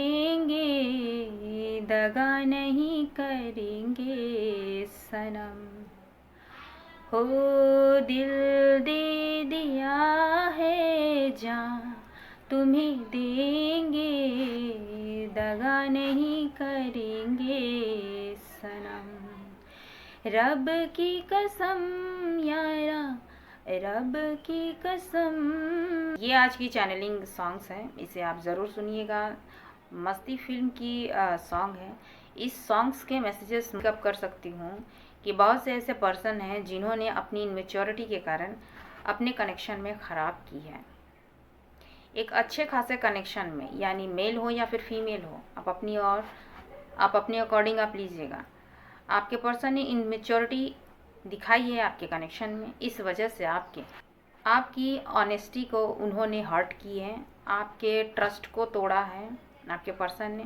देंगे, दगा नहीं करेंगे सनम। हो दिल दे दिया है जान, तुम्हें देंगे, दगा नहीं करेंगे सनम। रब की कसम यारा, रब की कसम। ये आज की चैनलिंग सॉन्ग्स है, इसे आप ज़रूर सुनिएगा। मस्ती फिल्म की सॉन्ग है। इस सॉन्ग्स के मैसेजेस पिकअप कर सकती हूँ कि बहुत से ऐसे पर्सन हैं जिन्होंने अपनी इनमेच्योरिटी के कारण अपने कनेक्शन में ख़राब की है। एक अच्छे खासे कनेक्शन में, यानी मेल हो या फिर फीमेल हो, आप अपने अकॉर्डिंग आप लीजिएगा। आपके पर्सन ने इनमेच्योरिटी दिखाई है आपके कनेक्शन में, इस वजह से आपकी ऑनेस्टी को उन्होंने हर्ट की है, आपके ट्रस्ट को तोड़ा है आपके पर्सन ने।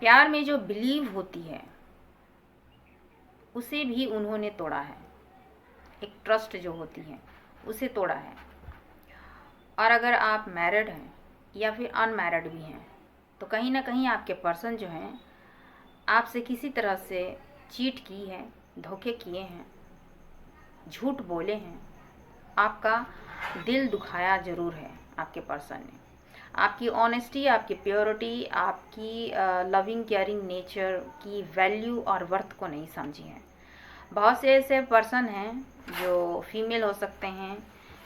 प्यार में जो बिलीव होती है उसे भी उन्होंने तोड़ा है, एक ट्रस्ट जो होती है उसे तोड़ा है। और अगर आप मैरिड हैं या फिर अनमैरिड भी हैं तो कहीं ना कहीं आपके पर्सन जो हैं आपसे किसी तरह से चीट की है, धोखे किए हैं, झूठ बोले हैं, आपका दिल दुखाया ज़रूर है आपके पर्सन ने। आपकी ऑनेस्टी, आपकी प्योरिटी, आपकी लविंग केयरिंग नेचर की वैल्यू और वर्थ को नहीं समझी है। बहुत से ऐसे पर्सन हैं जो फीमेल हो सकते हैं,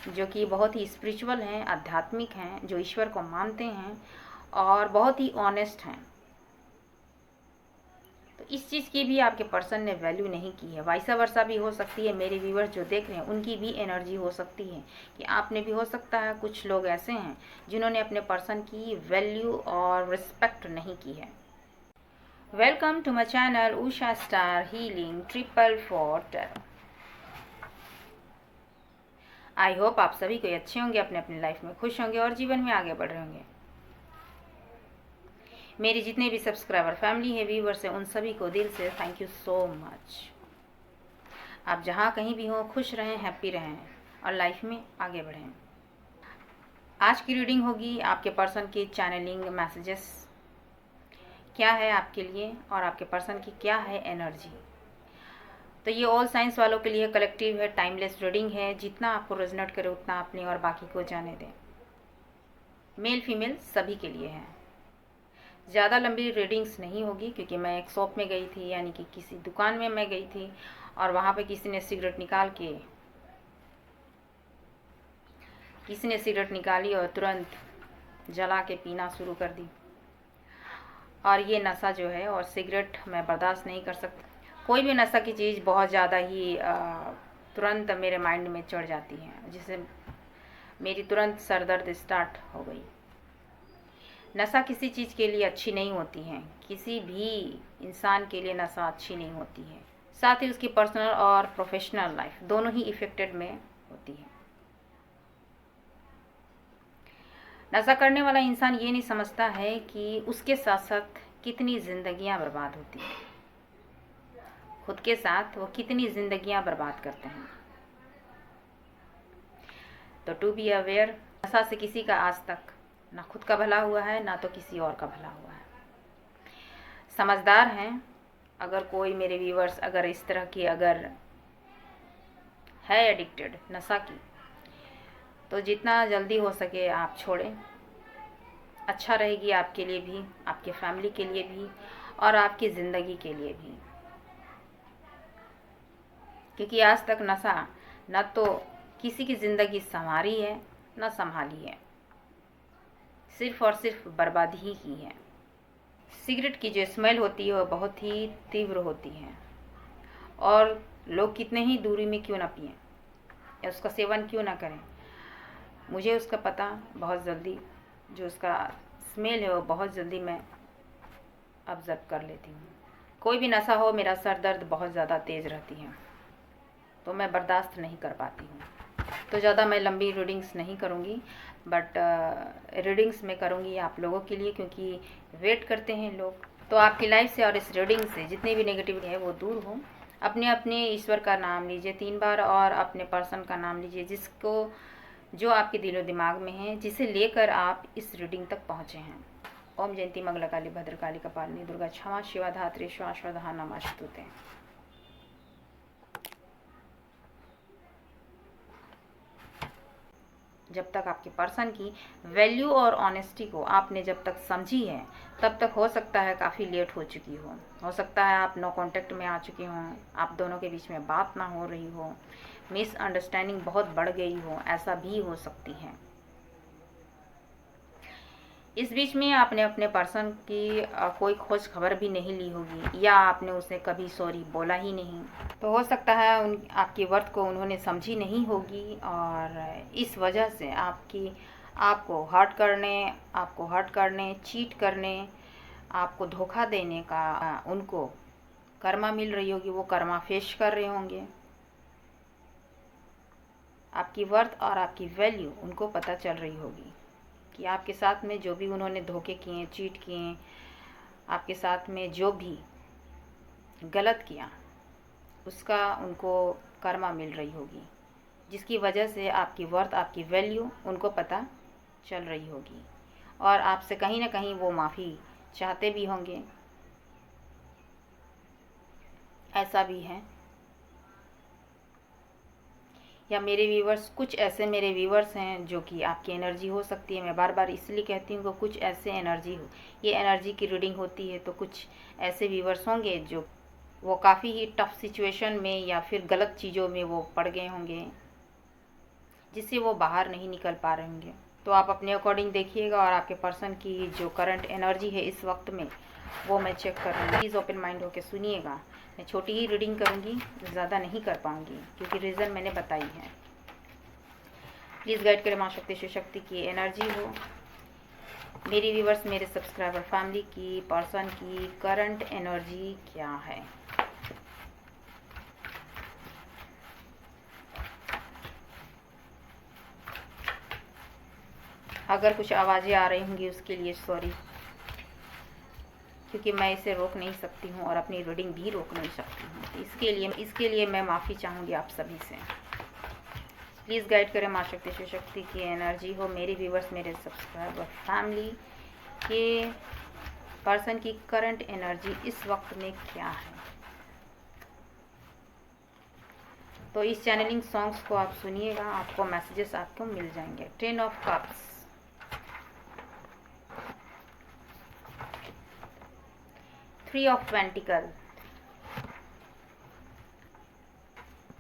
जो कि बहुत ही स्पिरिचुअल हैं, आध्यात्मिक हैं, जो ईश्वर को मानते हैं और बहुत ही ऑनेस्ट हैं। तो इस चीज़ की भी आपके पर्सन ने वैल्यू नहीं की है। वाइसा वर्सा भी हो सकती है, मेरे व्यूअर्स जो देख रहे हैं उनकी भी एनर्जी हो सकती है कि आपने भी, हो सकता है कुछ लोग ऐसे हैं जिन्होंने अपने पर्सन की वैल्यू और रिस्पेक्ट नहीं की है। Welcome to my channel Usha Star Healing 444 tarot. I hope आप सभी कोई अच्छे होंगे, अपने अपने लाइफ में खुश होंगे और जीवन में आगे बढ़ रहे होंगे। मेरी जितने भी सब्सक्राइबर फैमिली है, व्यूवर्स है, उन सभी को दिल से थैंक यू सो मच। आप जहाँ कहीं भी हों खुश रहें, हैप्पी रहें और लाइफ में आगे बढ़ें। आज की रीडिंग होगी आपके पर्सन की चैनलिंग मैसेजेस क्या है आपके लिए और आपके पर्सन की क्या है एनर्जी। तो ये ऑल साइंस वालों के लिए कलेक्टिव है, टाइमलेस रीडिंग है। जितना आपको रेजोनेट करे उतना अपने और बाकी को जाने दें। मेल फीमेल सभी के लिए है। ज़्यादा लंबी रीडिंग्स नहीं होगी क्योंकि मैं एक शॉप में गई थी, यानी कि किसी दुकान में मैं गई थी और वहाँ पे किसी ने सिगरेट निकाली और तुरंत जला के पीना शुरू कर दी। और ये नशा जो है, और सिगरेट मैं बर्दाश्त नहीं कर सकती। कोई भी नशा की चीज़ बहुत ज़्यादा ही तुरंत मेरे माइंड में चढ़ जाती है, जिससे मेरी तुरंत सर दर्द स्टार्ट हो गई। नशा किसी चीज़ के लिए अच्छी नहीं होती है, किसी भी इंसान के लिए नशा अच्छी नहीं होती है। साथ ही उसकी पर्सनल और प्रोफेशनल लाइफ दोनों ही इफ़ेक्टेड में होती है। नशा करने वाला इंसान ये नहीं समझता है कि उसके साथ साथ कितनी ज़िंदगियां बर्बाद होती हैं, खुद के साथ वो कितनी ज़िंदगियां बर्बाद करते हैं। तो टू बी अवेयर, नशा से किसी का आज तक ना खुद का भला हुआ है ना तो किसी और का भला हुआ है। समझदार हैं अगर कोई मेरे व्यूवर्स अगर इस तरह की अगर है एडिक्टेड नशा की, तो जितना जल्दी हो सके आप छोड़ें। अच्छा रहेगी आपके लिए भी, आपके फैमिली के लिए भी और आपकी ज़िंदगी के लिए भी। क्योंकि आज तक नशा न तो किसी की ज़िंदगी संवारी है न संभाली है, सिर्फ और सिर्फ बर्बादी ही की है। सिगरेट की जो स्मेल होती है वो बहुत ही तीव्र होती है और लोग कितने ही दूरी में क्यों ना पिएं या उसका सेवन क्यों ना करें, मुझे उसका पता बहुत जल्दी, जो उसका स्मेल है वो बहुत जल्दी मैं ऑब्ज़र्व कर लेती हूँ। कोई भी नशा हो, मेरा सर दर्द बहुत ज़्यादा तेज़ रहती है तो मैं बर्दाश्त नहीं कर पाती हूँ। तो ज़्यादा मैं लंबी रीडिंग्स नहीं करूँगी, बट रीडिंग्स मैं करूँगी आप लोगों के लिए, क्योंकि वेट करते हैं लोग। तो आपकी लाइफ से और इस रीडिंग से जितनी भी नेगेटिविटी है वो दूर हो। अपने अपने ईश्वर का नाम लीजिए 3 बार और अपने पर्सन का नाम लीजिए, जो आपके दिलो दिमाग में है, जिसे लेकर आप इस रीडिंग तक पहुँचे हैं। ओम जयंती मंगलकाली भद्रकाली कपालिनी दुर्गा क्षमा शिवा धात्री श्वाश्वधा नमस्तुते। जब तक आपके पर्सन की वैल्यू और ऑनेस्टी को आपने जब तक समझी है, तब तक हो सकता है काफ़ी लेट हो चुकी हो सकता है आप नो कांटेक्ट में आ चुके हों, आप दोनों के बीच में बात ना हो रही हो, मिसअंडरस्टैंडिंग बहुत बढ़ गई हो, ऐसा भी हो सकती है। इस बीच में आपने अपने पर्सन की कोई खोज खबर भी नहीं ली होगी, या आपने उसे कभी सॉरी बोला ही नहीं। तो हो सकता है आपकी वर्थ को उन्होंने समझी नहीं होगी, और इस वजह से आपको हर्ट करने, चीट करने, आपको धोखा देने का उनको कर्मा मिल रही होगी, वो कर्मा फेस कर रहे होंगे। आपकी वर्थ और आपकी वैल्यू उनको पता चल रही होगी कि आपके साथ में जो भी उन्होंने धोखे किए, चीट किए, आपके साथ में जो भी गलत किया, उसका उनको कर्मा मिल रही होगी, जिसकी वजह से आपकी वर्थ, आपकी वैल्यू उनको पता चल रही होगी, और आपसे कहीं ना कहीं वो माफ़ी चाहते भी होंगे। ऐसा भी है। या मेरे व्यूवर्स, कुछ ऐसे मेरे व्यूवर्स हैं जो कि आपकी एनर्जी हो सकती है। मैं बार बार इसलिए कहती हूँ कि कुछ ऐसे एनर्जी हो, ये एनर्जी की रीडिंग होती है, तो कुछ ऐसे व्यूवर्स होंगे जो वो काफ़ी ही टफ सिचुएशन में या फिर गलत चीज़ों में वो पड़ गए होंगे, जिससे वो बाहर नहीं निकल पा रहे होंगे। तो आप अपने अकॉर्डिंग देखिएगा, और आपके पर्सन की जो करंट एनर्जी है इस वक्त में, वो मैं चेक कर रही हूँ। प्लीज़ ओपन माइंड होकर सुनिएगा। मैं छोटी ही रीडिंग करूँगी, ज़्यादा नहीं कर पाऊँगी, क्योंकि रीज़न मैंने बताई है। प्लीज़ गाइड करें माँ शक्ति शिव शक्ति की एनर्जी हो मेरी व्यूवर्स, मेरे सब्सक्राइबर फैमिली की पर्सन की करंट एनर्जी क्या है। अगर कुछ आवाज़ें आ रही होंगी उसके लिए सॉरी, क्योंकि मैं इसे रोक नहीं सकती हूँ और अपनी रीडिंग भी रोक नहीं सकती हूँ। इसके लिए मैं माफ़ी चाहूँगी आप सभी से। प्लीज़ गाइड करें माँ शक्ति शिव शक्ति की एनर्जी हो मेरी व्यूवर्स, मेरे सब्सक्राइबर फैमिली के पर्सन की करंट एनर्जी इस वक्त में क्या है। तो इस चैनलिंग सॉन्ग्स को आप सुनिएगा, आपको मैसेजेस आपको मिल जाएंगे। 10 of cups, 3 of pentacle,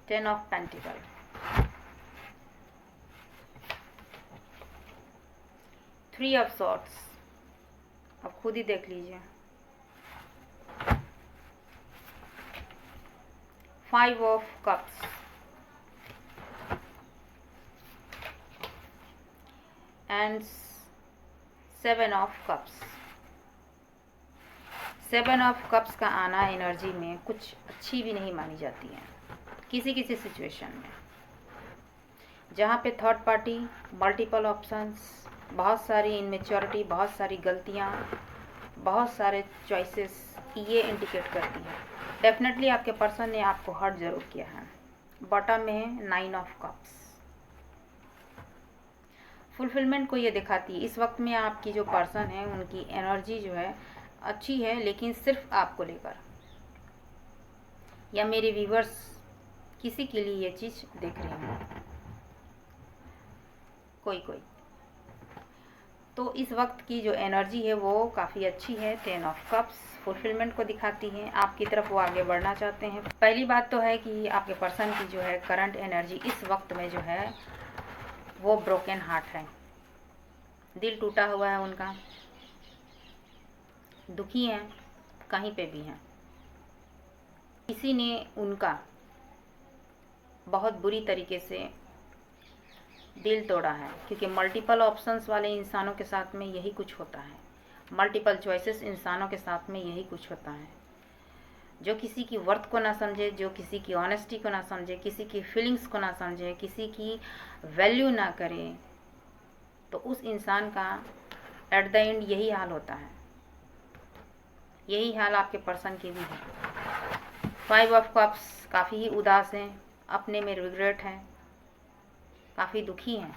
10 of pentacle, 3 of swords. अब खुद ही देख लीजिए। 5 of cups and 7 of cups. 7 of cups का आना एनर्जी में कुछ अच्छी भी नहीं मानी जाती है किसी किसी सिचुएशन में, जहाँ पे थर्ड पार्टी, मल्टीपल ऑप्शंस, बहुत सारी इनमेच्योरिटी, बहुत सारी गलतियाँ, बहुत सारे चॉइसेस, ये इंडिकेट करती है। डेफिनेटली आपके पर्सन ने आपको हर्ट ज़रूर किया है। बॉटम में है 9 ऑफ कप्स। फुलफिलमेंट को ये दिखाती है। इस वक्त में आपकी जो पर्सन है उनकी एनर्जी जो है अच्छी है, लेकिन सिर्फ आपको लेकर, या मेरे व्यूवर्स किसी के लिए ये चीज़ देख रही हूँ कोई। तो इस वक्त की जो एनर्जी है वो काफ़ी अच्छी है। 10 ऑफ कप्स फुलफिलमेंट को दिखाती है, आपकी तरफ वो आगे बढ़ना चाहते हैं। पहली बात तो है कि आपके पर्सन की जो है करंट एनर्जी इस वक्त में जो है वो ब्रोकन हार्ट है, दिल टूटा हुआ है उनका, दुखी हैं, कहीं पे भी हैं। किसी ने उनका बहुत बुरी तरीके से दिल तोड़ा है, क्योंकि मल्टीपल ऑप्शंस वाले इंसानों के साथ में यही कुछ होता है। मल्टीपल चॉइसेस इंसानों के साथ में यही कुछ होता है। जो किसी की वर्थ को ना समझे, जो किसी की ऑनेस्टी को ना समझे, किसी की फीलिंग्स को ना समझे, किसी की वैल्यू ना करे, तो उस इंसान का एट द एंड यही हाल होता है। यही हाल आपके पर्सन की भी है। 5 ऑफ कप्स काफ़ी ही उदास हैं, अपने में रिग्रेट हैं, काफ़ी दुखी हैं।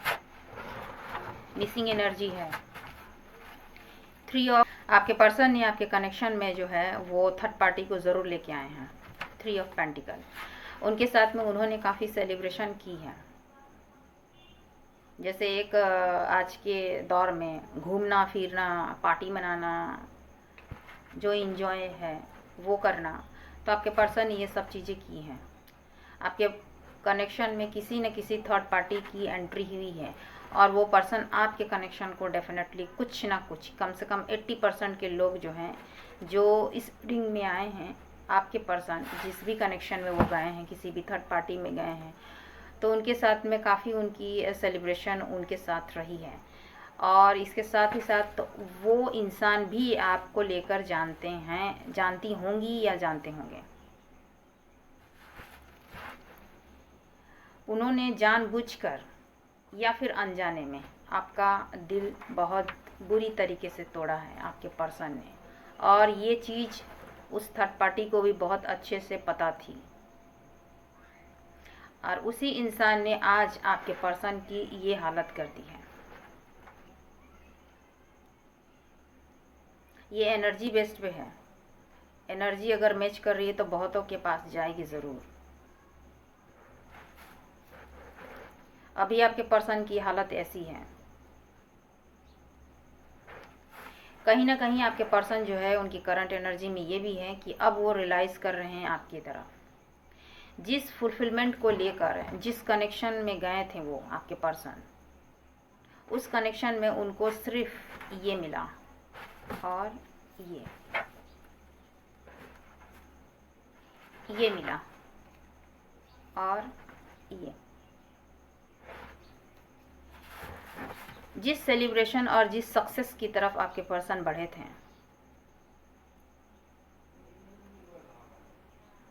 मिसिंग एनर्जी है। 3 ऑफ, आपके पर्सन ने आपके कनेक्शन में जो है वो थर्ड पार्टी को ज़रूर लेके आए हैं। 3 ऑफ पेंटिकल, उनके साथ में उन्होंने काफ़ी सेलिब्रेशन की है। जैसे एक आज के दौर में घूमना फिरना, पार्टी मनाना, जो इंजॉय है वो करना, तो आपके पर्सन ने ये सब चीज़ें की हैं। आपके कनेक्शन में किसी न किसी थर्ड पार्टी की एंट्री हुई है और वो पर्सन आपके कनेक्शन को डेफिनेटली कुछ ना कुछ, कम से कम 80% के लोग जो हैं, जो इस रिंग में आए हैं, आपके पर्सन जिस भी कनेक्शन में वो गए हैं, किसी भी थर्ड पार्टी में गए हैं, तो उनके साथ में काफ़ी उनकी सेलिब्रेशन उनके साथ रही है। और इसके साथ ही साथ वो इंसान भी आपको लेकर जानते हैं, जानती होंगी या जानते होंगे। उन्होंने जानबूझकर या फिर अनजाने में आपका दिल बहुत बुरी तरीके से तोड़ा है आपके पर्सन ने, और ये चीज़ उस थर्ड पार्टी को भी बहुत अच्छे से पता थी, और उसी इंसान ने आज आपके पर्सन की ये हालत कर दी है। ये एनर्जी बेस्ड पे है। एनर्जी अगर मैच कर रही है तो बहुतों के पास जाएगी ज़रूर। अभी आपके पर्सन की हालत ऐसी है। कहीं ना कहीं आपके पर्सन जो है, उनकी करंट एनर्जी में ये भी है कि अब वो रियलाइज़ कर रहे हैं आपकी तरफ, जिस फुलफिलमेंट को लेकर जिस कनेक्शन में गए थे वो आपके पर्सन, उस कनेक्शन में उनको सिर्फ ये मिला और ये मिला और ये। जिस सेलिब्रेशन और जिस सक्सेस की तरफ आपके पर्सन बढ़े थे,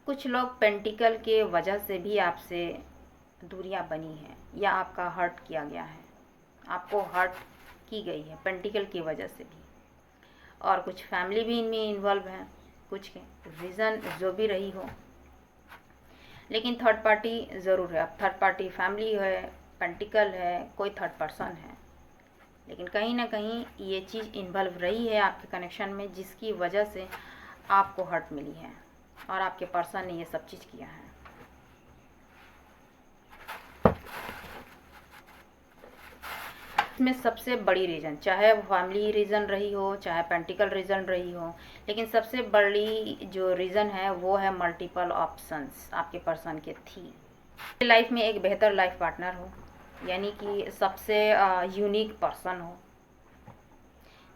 कुछ लोग पेंटिकल के वजह से भी आपसे दूरियां बनी हैं या आपका हर्ट किया गया है, आपको हर्ट की गई है पेंटिकल की वजह से भी। और कुछ फैमिली भी इनमें इन्वॉल्व है, कुछ के रीज़न जो भी रही हो, लेकिन थर्ड पार्टी ज़रूर है। अब थर्ड पार्टी फैमिली है, पेंटिकल है, कोई थर्ड पर्सन है, लेकिन कहीं ना कहीं ये चीज़ इन्वॉल्व रही है आपके कनेक्शन में, जिसकी वजह से आपको हर्ट मिली है और आपके पर्सन ने ये सब चीज़ किया है। इसमें सबसे बड़ी रीज़न, चाहे वो फैमिली रीज़न रही हो, चाहे पेंटिकल रीज़न रही हो, लेकिन सबसे बड़ी जो रीज़न है वो है मल्टीपल ऑप्शंस आपके पर्सन के थी। लाइफ में एक बेहतर लाइफ पार्टनर हो, यानी कि सबसे यूनिक पर्सन हो,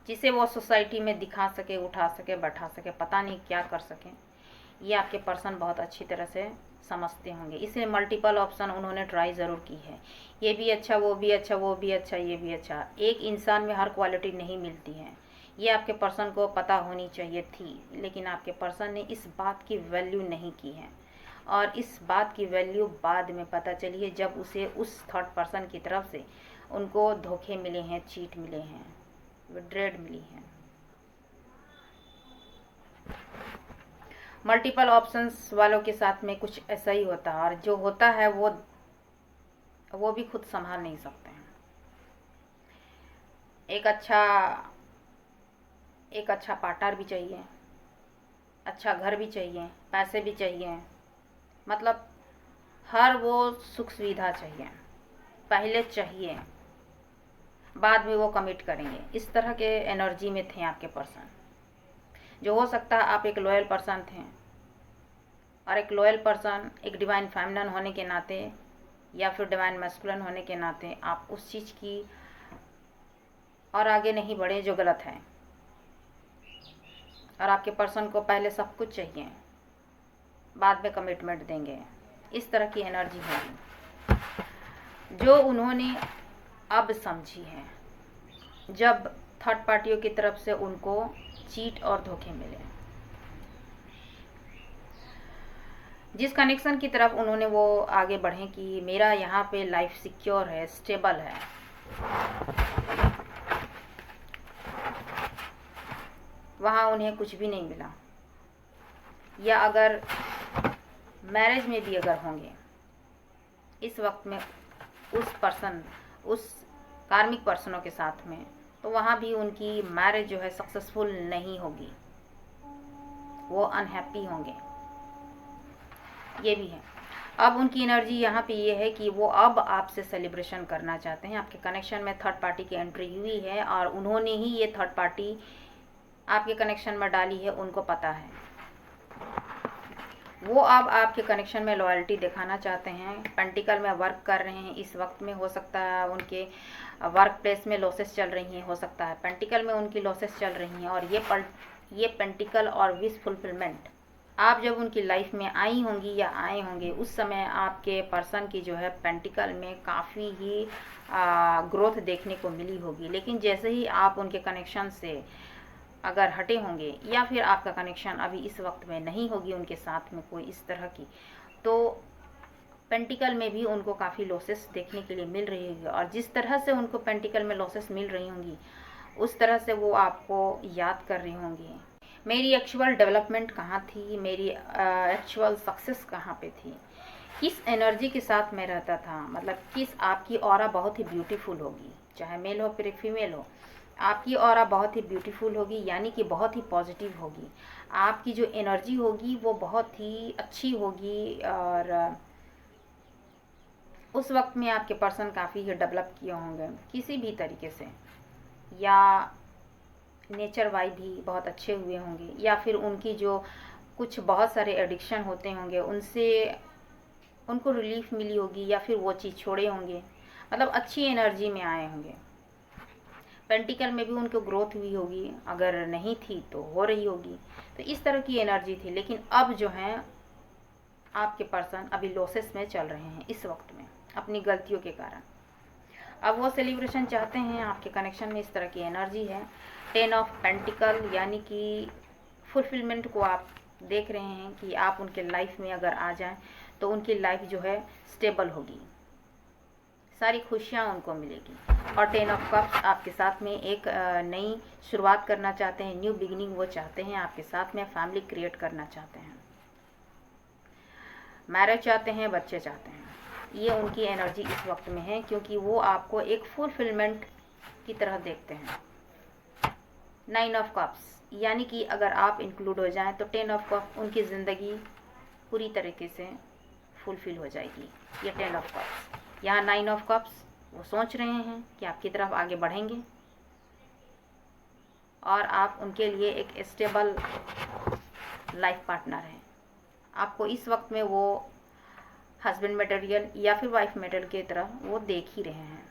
जिसे वो सोसाइटी में दिखा सके, उठा सके, बैठा सके, पता नहीं क्या कर सके, ये आपके पर्सन बहुत अच्छी तरह से समझते होंगे। इसलिए मल्टीपल ऑप्शन उन्होंने ट्राई ज़रूर की है। ये भी अच्छा, वो भी अच्छा, वो भी अच्छा, ये भी अच्छा। एक इंसान में हर क्वालिटी नहीं मिलती है, ये आपके पर्सन को पता होनी चाहिए थी, लेकिन आपके पर्सन ने इस बात की वैल्यू नहीं की है। और इस बात की वैल्यू बाद में पता चली है, जब उसे उस थर्ड पर्सन की तरफ से उनको धोखे मिले हैं, चीट मिले हैं, विड्रेड मिली है। मल्टीपल ऑप्शंस वालों के साथ में कुछ ऐसा ही होता है, और जो होता है वो भी खुद संभाल नहीं सकते हैं। एक अच्छा पार्टनर भी चाहिए, अच्छा घर भी चाहिए, पैसे भी चाहिए, मतलब हर वो सुख सुविधा चाहिए, पहले चाहिए, बाद में वो कमिट करेंगे। इस तरह के एनर्जी में थे आपके पर्सन। जो हो सकता है आप एक लॉयल पर्सन थे, और एक लॉयल पर्सन एक डिवाइन फेमिनिन होने के नाते या फिर डिवाइन मैस्कुलिन होने के नाते आप उस चीज़ की और आगे नहीं बढ़े जो गलत है, और आपके पर्सन को पहले सब कुछ चाहिए, बाद में कमिटमेंट देंगे। इस तरह की एनर्जी होगी जो उन्होंने अब समझी है, जब थर्ड पार्टियों की तरफ से उनको चीट और धोखे मिले। जिस कनेक्शन की तरफ उन्होंने वो आगे बढ़े कि मेरा यहाँ पे लाइफ सिक्योर है, स्टेबल है, वहाँ उन्हें कुछ भी नहीं मिला। या अगर मैरिज में भी अगर होंगे, इस वक्त में उस पर्सन, उस कार्मिक पर्सनों के साथ में, तो वहाँ भी उनकी मैरिज जो है सक्सेसफुल नहीं होगी, वो अनहैप्पी होंगे, ये भी है। अब उनकी एनर्जी यहाँ पे ये है कि वो अब आपसे सेलिब्रेशन करना चाहते हैं। आपके कनेक्शन में थर्ड पार्टी की एंट्री हुई है और उन्होंने ही ये थर्ड पार्टी आपके कनेक्शन में डाली है, उनको पता है। वो अब आपके कनेक्शन में लॉयल्टी दिखाना चाहते हैं। पेंटिकल में वर्क कर रहे हैं इस वक्त में, हो सकता है उनके वर्क प्लेस में लॉसेस चल रही हैं, हो सकता है पेंटिकल में उनकी लॉसेस चल रही हैं। और ये पेंटिकल और विश फुलफिलमेंट आप जब उनकी लाइफ में आई होंगी या आए होंगे, उस समय आपके पर्सन की जो है पेंटिकल में काफ़ी ही ग्रोथ देखने को मिली होगी। लेकिन जैसे ही आप उनके कनेक्शन से अगर हटे होंगे या फिर आपका कनेक्शन अभी इस वक्त में नहीं होगी उनके साथ में कोई इस तरह की, तो पेंटिकल में भी उनको काफ़ी लॉसेस देखने के लिए मिल रही होगी। और जिस तरह से उनको पेंटिकल में लॉसेस मिल रही होंगी, उस तरह से वो आपको याद कर रही होंगी, मेरी एक्चुअल डेवलपमेंट कहाँ थी, मेरी एक्चुअल सक्सेस कहाँ पे थी, किस एनर्जी के साथ मैं रहता था, मतलब किस आपकी ऑरा बहुत ही ब्यूटीफुल होगी, चाहे मेल हो फिर फीमेल हो, आपकी ऑरा बहुत ही ब्यूटीफुल होगी, यानी कि बहुत ही पॉजिटिव होगी। आपकी जो एनर्जी होगी वो बहुत ही अच्छी होगी। और उस वक्त में आपके पर्सन काफ़ी ही डेवलप किए होंगे किसी भी तरीके से, या नेचर वाइज भी बहुत अच्छे हुए होंगे, या फिर उनकी जो कुछ बहुत सारे एडिक्शन होते होंगे उनसे उनको रिलीफ मिली होगी, या फिर वो चीज़ छोड़े होंगे, मतलब अच्छी एनर्जी में आए होंगे। पेंटिकल में भी उनको ग्रोथ हुई होगी, अगर नहीं थी तो हो रही होगी। तो इस तरह की एनर्जी थी। लेकिन अब जो है आपके पर्सन अभी लॉसेस में चल रहे हैं इस वक्त में अपनी गलतियों के कारण। अब वो सेलिब्रेशन चाहते हैं, आपके कनेक्शन में इस तरह की एनर्जी है। 10 ऑफ पेंटिकल यानी कि फुलफिलमेंट को आप देख रहे हैं कि आप उनके लाइफ में अगर आ जाएं तो उनकी लाइफ जो है स्टेबल होगी, सारी खुशियाँ उनको मिलेगी। और 10 ऑफ कप्स आपके साथ में एक नई शुरुआत करना चाहते हैं, न्यू बिगिनिंग वो चाहते हैं आपके साथ में, फैमिली क्रिएट करना चाहते हैं, मैरिज चाहते हैं, बच्चे चाहते हैं। ये उनकी एनर्जी इस वक्त में है, क्योंकि वो आपको एक फुलफिलमेंट की तरह देखते हैं। 9 ऑफ कप्स यानी कि अगर आप इंक्लूड हो जाएं तो 10 ऑफ कप उनकी ज़िंदगी पूरी तरीके से फुलफिल हो जाएगी। ये 10 ऑफ कप्स, यहाँ 9 ऑफ कप्स वो सोच रहे हैं कि आपकी तरफ आगे बढ़ेंगे और आप उनके लिए एक स्टेबल लाइफ पार्टनर हैं। आपको इस वक्त में वो हस्बैंड मटेरियल या फिर वाइफ मटेरियल की तरह वो देख ही रहे हैं।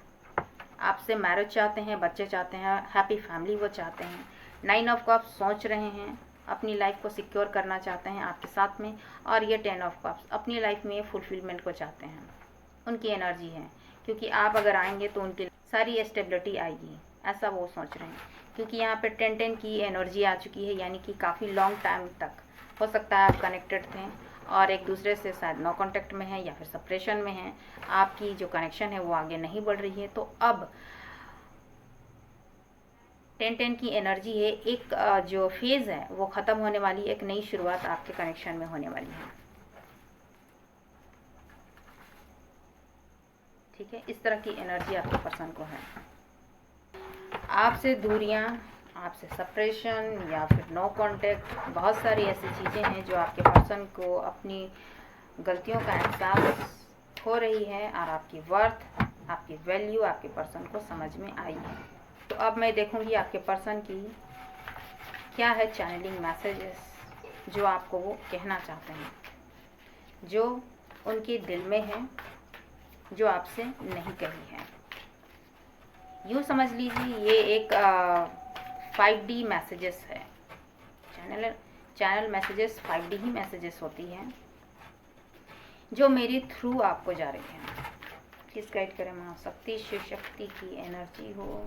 आपसे मैरिज चाहते हैं, बच्चे चाहते हैं, हैप्पी फैमिली वो चाहते हैं। 9 ऑफ कप्स सोच रहे हैं, अपनी लाइफ को सिक्योर करना चाहते हैं आपके साथ में। और ये 10 ऑफ कप्स अपनी लाइफ में फुलफिलमेंट को चाहते हैं, उनकी एनर्जी है। क्योंकि आप अगर आएंगे तो उनकी सारी स्टेबिलिटी आएगी, ऐसा वो सोच रहे हैं। क्योंकि यहाँ पे 10-10 की एनर्जी आ चुकी है, यानी कि काफ़ी लॉन्ग टाइम तक हो सकता है आप कनेक्टेड थे और एक दूसरे से शायद नो कांटेक्ट में है या फिर सेपरेशन में है, आपकी जो कनेक्शन है वो आगे नहीं बढ़ रही है। तो अब 10-10 की एनर्जी है, एक जो फेज़ है वो ख़त्म होने वाली, एक नई शुरुआत आपके कनेक्शन में होने वाली है। ठीक है, इस तरह की एनर्जी आपके पर्सन को है। आपसे दूरियां, आपसे सेपरेशन या फिर नो कांटेक्ट, बहुत सारी ऐसी चीज़ें हैं जो आपके पर्सन को अपनी गलतियों का एहसास हो रही है और आपकी वर्थ, आपकी वैल्यू आपके पर्सन को समझ में आई है। तो अब मैं देखूंगी आपके पर्सन की क्या है चैनलिंग मैसेजेस जो आपको वो कहना चाहते हैं, जो उनके दिल में है, जो आपसे नहीं कही है। यूँ समझ लीजिए ये एक 5D मैसेजेस है। चैनल मैसेजेस 5D ही मैसेजेस होती हैं जो मेरे थ्रू आपको जा रही हैं। प्लीज़ गाइड करें माँ शक्ति, शिव शक्ति की एनर्जी हो।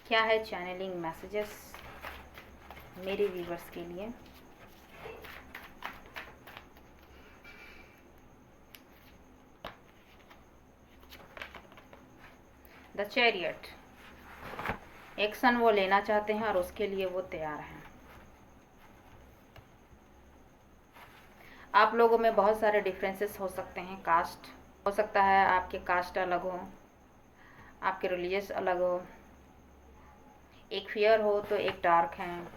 क्या है चैनलिंग मैसेजेस मेरे व्यूवर्स के लिए। द चैरियट, एक्शन वो लेना चाहते हैं और उसके लिए वो तैयार हैं। आप लोगों में बहुत सारे डिफरेंसेस हो सकते हैं, कास्ट हो सकता है, आपके कास्ट अलग हो, आपके रिलीजियस अलग हो, एक फियर हो तो एक डार्क है,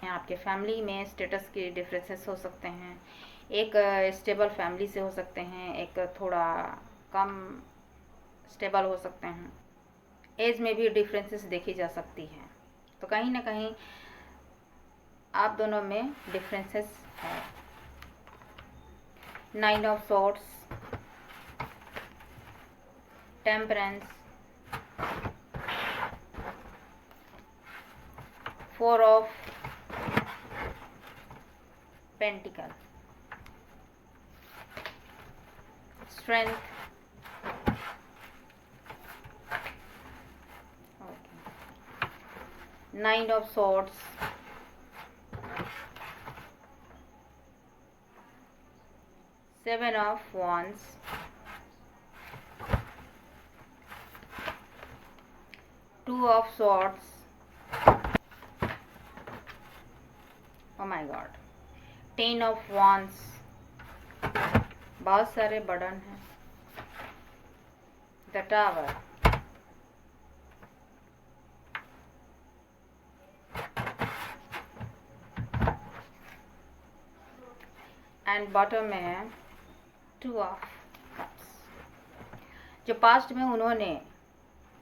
आपके फैमिली में स्टेटस के डिफरेंसेस हो सकते हैं, एक स्टेबल फैमिली से हो सकते हैं, एक थोड़ा कम स्टेबल हो सकते हैं, एज में भी डिफरेंसेस देखी जा सकती है। तो कहीं ना कहीं आप दोनों में डिफरेंसेस है। 9 of swords, temperance, 4 of pentacle, strength, 9 of swords, 7 of wands, 2 of swords, oh my god, 10 of wands, बहुत सारे बर्डन हैं, द टावर, एंड बॉटम में है 2 ऑफ कप्स। जो पास्ट में उन्होंने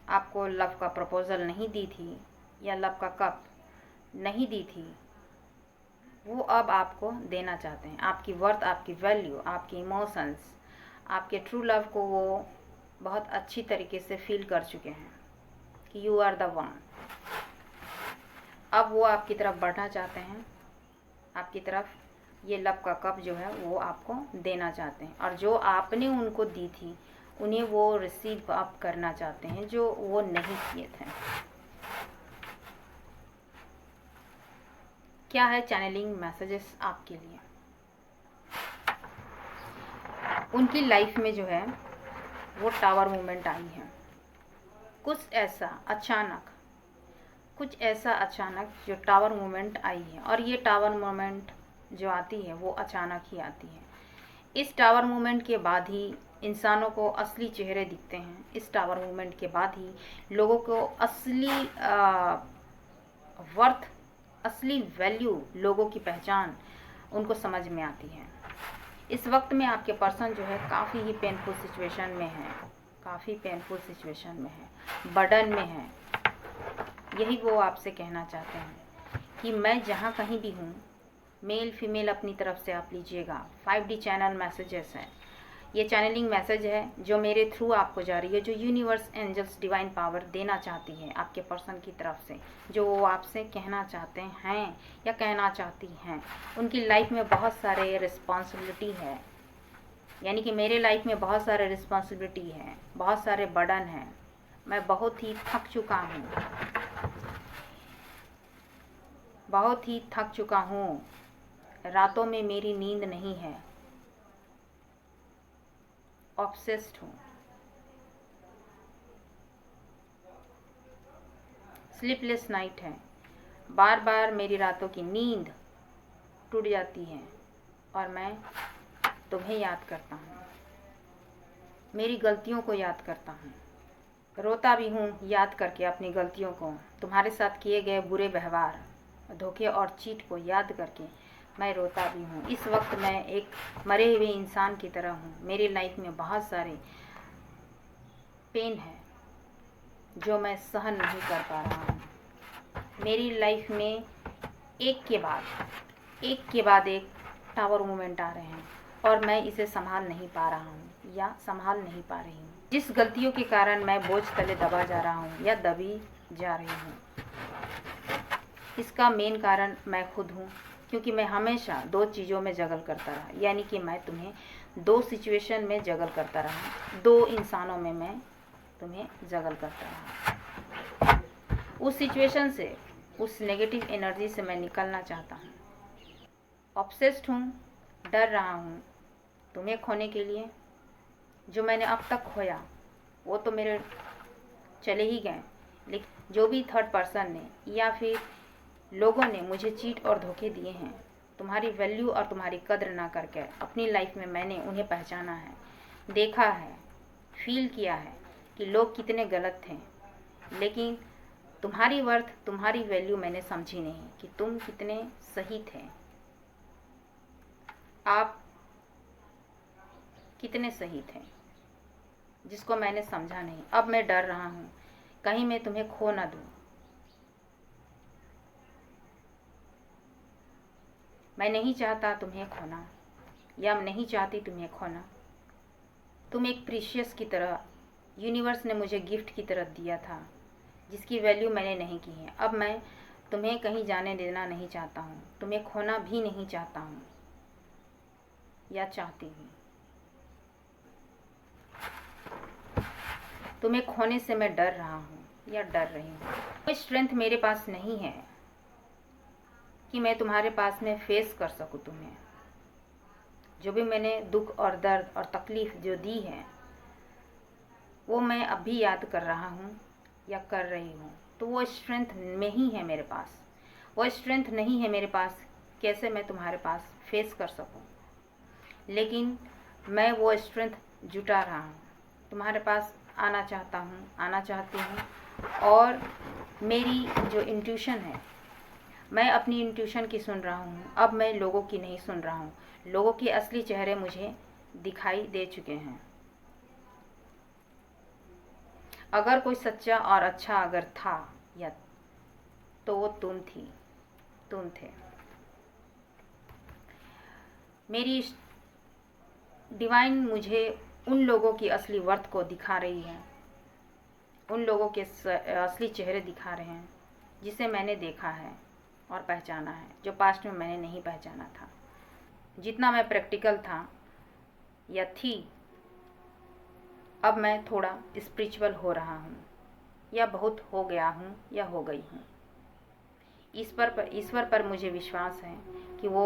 आपको लव का प्रपोजल नहीं दी थी या लव का कप नहीं दी थी, वो अब आपको देना चाहते हैं। आपकी वर्थ, आपकी वैल्यू, आपके इमोशंस, आपके ट्रू लव को वो बहुत अच्छी तरीके से फील कर चुके हैं कि यू आर द वन। अब वो आपकी तरफ बढ़ना चाहते हैं, आपकी तरफ ये लव का कप जो है वो आपको देना चाहते हैं, और जो आपने उनको दी थी उन्हें वो रिसीव आप करना चाहते हैं, जो वो नहीं किए थे। क्या है चैनलिंग मैसेजेस आपके लिए? उनकी लाइफ में जो है वो टावर मूवमेंट आई है। कुछ ऐसा अचानक जो टावर मूवमेंट आई है, और ये टावर मूवमेंट जो आती है वो अचानक ही आती है। इस टावर मूवमेंट के बाद ही इंसानों को असली चेहरे दिखते हैं। इस टावर मूवमेंट के बाद ही लोगों को असली वर्थ, असली वैल्यू, लोगों की पहचान उनको समझ में आती है। इस वक्त में आपके पर्सन जो है काफ़ी ही पेनफुल सिचुएशन में है, काफ़ी पेनफुल सिचुएशन में है, बर्डन में है। यही वो आपसे कहना चाहते हैं कि मैं जहाँ कहीं भी हूँ, मेल फीमेल अपनी तरफ से आप लीजिएगा। 5D चैनल मैसेजेस है, ये चैनलिंग मैसेज है जो मेरे थ्रू आपको जा रही है, जो यूनिवर्स, एंजल्स, डिवाइन पावर देना चाहती है आपके पर्सन की तरफ से, जो वो आपसे कहना चाहते हैं या कहना चाहती हैं। उनकी लाइफ में बहुत सारे रिस्पॉन्सिबिलिटी है, यानी कि मेरे लाइफ में बहुत सारे रिस्पॉन्सिबिलिटी है, बहुत सारे बर्डन हैं। मैं बहुत ही थक चुका हूँ, बहुत ही थक चुका हूँ। रातों में मेरी नींद नहीं है, ऑब्सेस्ड हूँ, स्लीपलेस नाइट है। बार बार मेरी रातों की नींद टूट जाती है और मैं तुम्हें याद करता हूँ, मेरी गलतियों को याद करता हूँ, रोता भी हूँ याद करके अपनी गलतियों को, तुम्हारे साथ किए गए बुरे व्यवहार, धोखे और चीट को याद करके मैं रोता भी हूँ। इस वक्त मैं एक मरे हुए इंसान की तरह हूँ। मेरी लाइफ में बहुत सारे पेन है जो मैं सहन नहीं कर पा रहा हूँ। मेरी लाइफ में एक के बाद एक टावर मूवमेंट आ रहे हैं और मैं इसे संभाल नहीं पा रहा हूँ या संभाल नहीं पा रही हूँ। जिस गलतियों के कारण मैं बोझ तले दबा जा रहा हूँ या दबी जा रही हूँ, इसका मेन कारण मैं खुद हूँ, क्योंकि मैं हमेशा 2 चीज़ों में जगल करता रहा। यानी कि मैं तुम्हें 2 सिचुएशन में जगल करता रहा, 2 इंसानों में मैं तुम्हें जगल करता रहा। उस सिचुएशन से, उस नेगेटिव एनर्जी से मैं निकलना चाहता हूँ। ऑब्सेस्ड हूँ, डर रहा हूँ तुम्हें खोने के लिए। जो मैंने अब तक खोया वो तो मेरे चले ही गए, लेकिन जो भी थर्ड पर्सन ने या फिर लोगों ने मुझे चीट और धोखे दिए हैं, तुम्हारी वैल्यू और तुम्हारी कद्र ना करके अपनी लाइफ में मैंने उन्हें पहचाना है, देखा है, फील किया है, कि लोग कितने गलत थे, लेकिन तुम्हारी वर्थ, तुम्हारी वैल्यू मैंने समझी नहीं कि तुम कितने सही थे, आप कितने सही थे, जिसको मैंने समझा नहीं। अब मैं डर रहा हूँ कहीं मैं तुम्हें खो ना दूँ। मैं नहीं चाहता तुम्हें खोना, या मैं नहीं चाहती तुम्हें खोना। तुम एक प्रीशियस की तरह, यूनिवर्स ने मुझे गिफ्ट की तरह दिया था, जिसकी वैल्यू मैंने नहीं की है। अब मैं तुम्हें कहीं जाने देना नहीं चाहता हूँ, तुम्हें खोना भी नहीं चाहता हूँ या चाहती हूँ। तुम्हें खोने से मैं डर रहा हूँ या डर रही हूँ। कोई स्ट्रेंथ मेरे पास नहीं है कि मैं तुम्हारे पास में फेस कर सकूँ तुम्हें। जो भी मैंने दुख और दर्द और तकलीफ़ जो दी है, वो मैं अब भी याद कर रहा हूँ या कर रही हूँ। तो वो स्ट्रेंथ नहीं है मेरे पास, वो स्ट्रेंथ नहीं है मेरे पास। कैसे मैं तुम्हारे पास फेस कर सकूँ? लेकिन मैं वो स्ट्रेंथ जुटा रहा हूँ, तुम्हारे पास आना चाहता हूँ, आना चाहती हूँ। और मेरी जो इंट्यूशन है, मैं अपनी इंट्यूशन की सुन रहा हूँ। अब मैं लोगों की नहीं सुन रहा हूँ। लोगों के असली चेहरे मुझे दिखाई दे चुके हैं। अगर कोई सच्चा और अच्छा अगर था या, तो वो तुम थी, तुम थे। मेरी डिवाइन मुझे उन लोगों की असली वर्थ को दिखा रही है, उन लोगों के असली चेहरे दिखा रहे हैं जिसे मैंने देखा है और पहचाना है, जो पास्ट में मैंने नहीं पहचाना था। जितना मैं प्रैक्टिकल था या थी, अब मैं थोड़ा स्पिरिचुअल हो रहा हूँ, या बहुत हो गया हूँ या हो गई हूँ। ईश्वर पर मुझे विश्वास है कि वो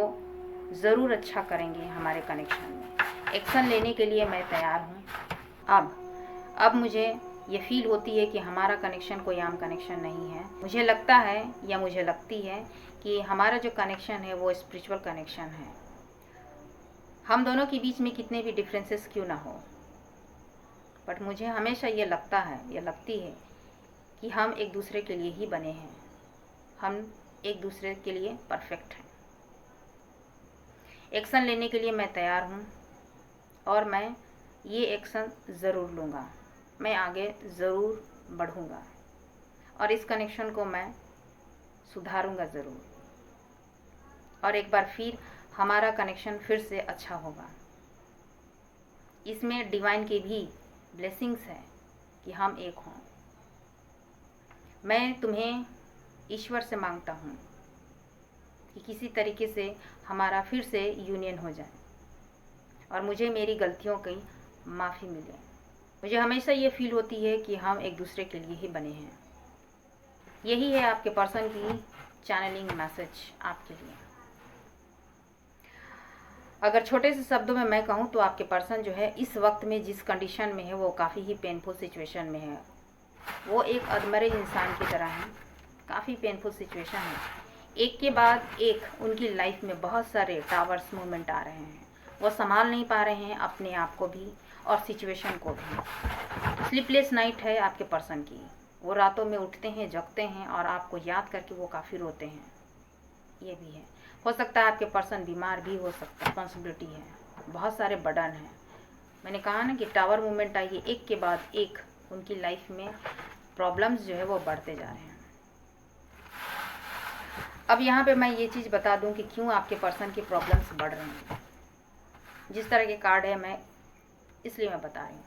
ज़रूर अच्छा करेंगे हमारे कनेक्शन में। एक्शन लेने के लिए मैं तैयार हूँ। अब मुझे ये फील होती है कि हमारा कनेक्शन कोई आम कनेक्शन नहीं है। मुझे लगता है या मुझे लगती है कि हमारा जो कनेक्शन है वो स्पिरिचुअल कनेक्शन है। हम दोनों के बीच में कितने भी डिफरेंसेस क्यों ना हो, बट मुझे हमेशा ये लगता है या लगती है कि हम एक दूसरे के लिए ही बने हैं, हम एक दूसरे के लिए परफेक्ट हैं। एक्शन लेने के लिए मैं तैयार हूँ और मैं ये एक्शन ज़रूर लूँगा। मैं आगे ज़रूर बढ़ूँगा और इस कनेक्शन को मैं सुधारूँगा ज़रूर, और एक बार फिर हमारा कनेक्शन फिर से अच्छा होगा। इसमें डिवाइन की भी ब्लेसिंग्स है कि हम एक हों। मैं तुम्हें ईश्वर से मांगता हूँ कि किसी तरीके से हमारा फिर से यूनियन हो जाए और मुझे मेरी गलतियों की माफ़ी मिले। मुझे हमेशा ये फील होती है कि हम एक दूसरे के लिए ही बने हैं। यही है आपके पर्सन की चैनलिंग मैसेज आपके लिए। अगर छोटे से शब्दों में मैं कहूँ तो आपके पर्सन जो है इस वक्त में जिस कंडीशन में है वो काफ़ी ही पेनफुल सिचुएशन में है। वो एक अधमरे इंसान की तरह है, काफ़ी पेनफुल सिचुएशन है। एक के बाद एक उनकी लाइफ में बहुत सारे टावर्स मूवमेंट आ रहे हैं। वो संभाल नहीं पा रहे हैं अपने आप को भी और सिचुएशन को भी। स्लीपलेस नाइट है आपके पर्सन की। वो रातों में उठते हैं, जगते हैं और आपको याद करके वो काफ़ी रोते हैं। ये भी है। हो सकता है आपके पर्सन बीमार भी हो सकता है, रिस्पॉन्सिबिलिटी है, बहुत सारे बर्डन हैं। मैंने कहा ना कि टावर मूवमेंट आई है, एक के बाद एक उनकी लाइफ में प्रॉब्लम्स जो है वो बढ़ते जा रहे हैं। अब यहाँ पे मैं ये चीज़ बता दूँ कि क्यों आपके पर्सन की प्रॉब्लम्स बढ़ रही हैं। जिस तरह के कार्ड है मैं इसलिए मैं बता रही हूँ।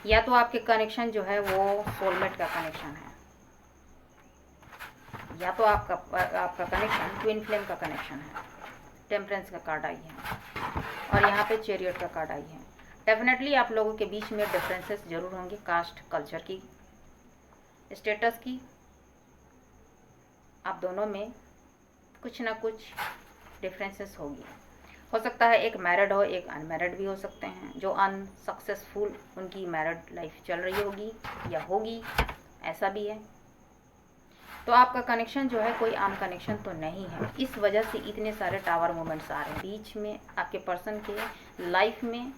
या तो आपके कनेक्शन जो है वो सोलमेट का कनेक्शन है, या तो आपका कनेक्शन ट्विन फ्लेम का कनेक्शन है। टेम्परेंस का कार्ड आई है और यहाँ पे चैरियट का कार्ड आई है। डेफिनेटली आप लोगों के बीच में डिफरेंसेस जरूर होंगे, कास्ट, कल्चर की, स्टेटस की। आप दोनों में कुछ ना कुछ डिफरेंसेस होगी। हो सकता है एक मैरिड हो, एक अनमैरिड भी हो सकते हैं। जो अनसक्सेसफुल उनकी मैरिड लाइफ चल रही होगी या होगी, ऐसा भी है। तो आपका कनेक्शन जो है कोई आम कनेक्शन तो नहीं है। इस वजह से इतने सारे टावर मोमेंट्स आ रहे हैं। बीच में आपके पर्सन के लाइफ में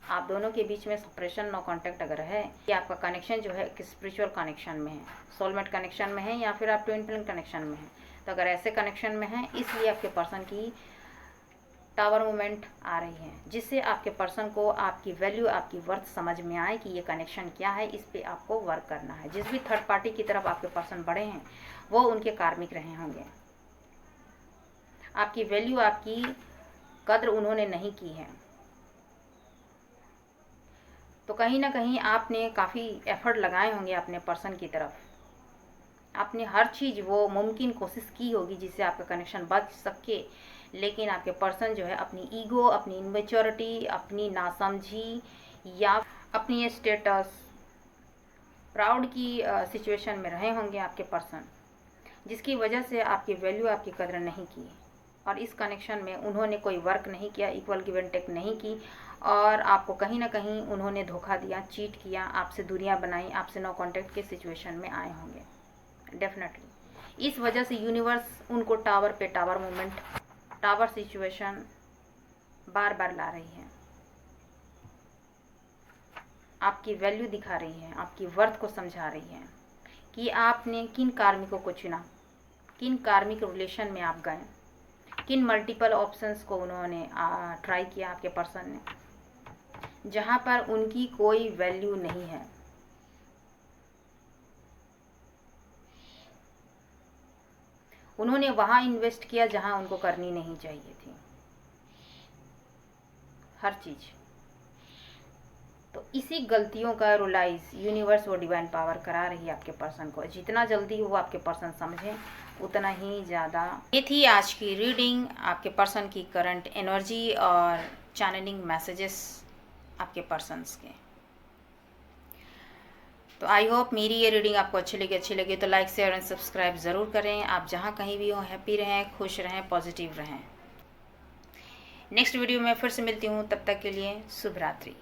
आप दोनों के बीच में सेपरेशन, नो कांटेक्ट अगर है, कि आपका कनेक्शन जो है एक स्पिरिचुअल कनेक्शन में है, सोलमेट कनेक्शन में है, या फिर आप ट्विन फ्लेम कनेक्शन में है, तो अगर ऐसे कनेक्शन में है, इसलिए आपके पर्सन की टावर मूवमेंट आ रही है, जिससे आपके पर्सन को आपकी वैल्यू, आपकी वर्थ समझ में आए कि ये कनेक्शन क्या है, इस पे आपको वर्क करना है। जिस भी थर्ड पार्टी की तरफ आपके पर्सन बढ़े हैं वो उनके कार्मिक रहे होंगे, आपकी वैल्यू, आपकी कद्र उन्होंने नहीं की है, तो कहीं ना कहीं आपने काफ़ी एफर्ट लगाए होंगे अपने पर्सन की तरफ, आपने हर चीज़ वो मुमकिन कोशिश की होगी जिससे आपका कनेक्शन बच सके, लेकिन आपके पर्सन जो है अपनी ईगो, अपनी इनमेच्योरिटी, अपनी नासमझी या अपनी स्टेटस, प्राउड की सिचुएशन में रहे होंगे आपके पर्सन, जिसकी वजह से आपकी वैल्यू, आपकी कदर नहीं की, और इस कनेक्शन में उन्होंने कोई वर्क नहीं किया, इक्वल गिव एंड टेक नहीं की, और आपको कहीं ना कहीं उन्होंने धोखा दिया, चीट किया, आपसे दूरियां बनाई, आपसे नो कांटेक्ट के सिचुएशन में आए होंगे डेफिनेटली। इस वजह से यूनिवर्स उनको टावर पे टावर मूवमेंट, टावर सिचुएशन बार बार ला रही है, आपकी वैल्यू दिखा रही है, आपकी वर्थ को समझा रही है कि आपने किन कार्मिकों को चुना, किन कार्मिक रिलेशन में आप गए, किन मल्टीपल ऑप्शंस को उन्होंने ट्राई किया आपके पर्सन ने, जहाँ पर उनकी कोई वैल्यू नहीं है। उन्होंने वहाँ इन्वेस्ट किया जहाँ उनको करनी नहीं चाहिए थी हर चीज़। तो इसी गलतियों का रियलाइज यूनिवर्स वो डिवाइन पावर करा रही है आपके पर्सन को। जितना जल्दी वो आपके पर्सन समझें उतना ही ज़्यादा। ये थी आज की रीडिंग, आपके पर्सन की करंट एनर्जी और चैनलिंग मैसेजेस आपके पर्सन्स के। तो आई होप मेरी ये रीडिंग आपको अच्छी लगे तो लाइक, शेयर एंड सब्सक्राइब ज़रूर करें। आप जहाँ कहीं भी हो हैप्पी रहें, खुश रहें, पॉजिटिव रहें। नेक्स्ट वीडियो में फिर से मिलती हूँ, तब तक के लिए शुभ रात्रि।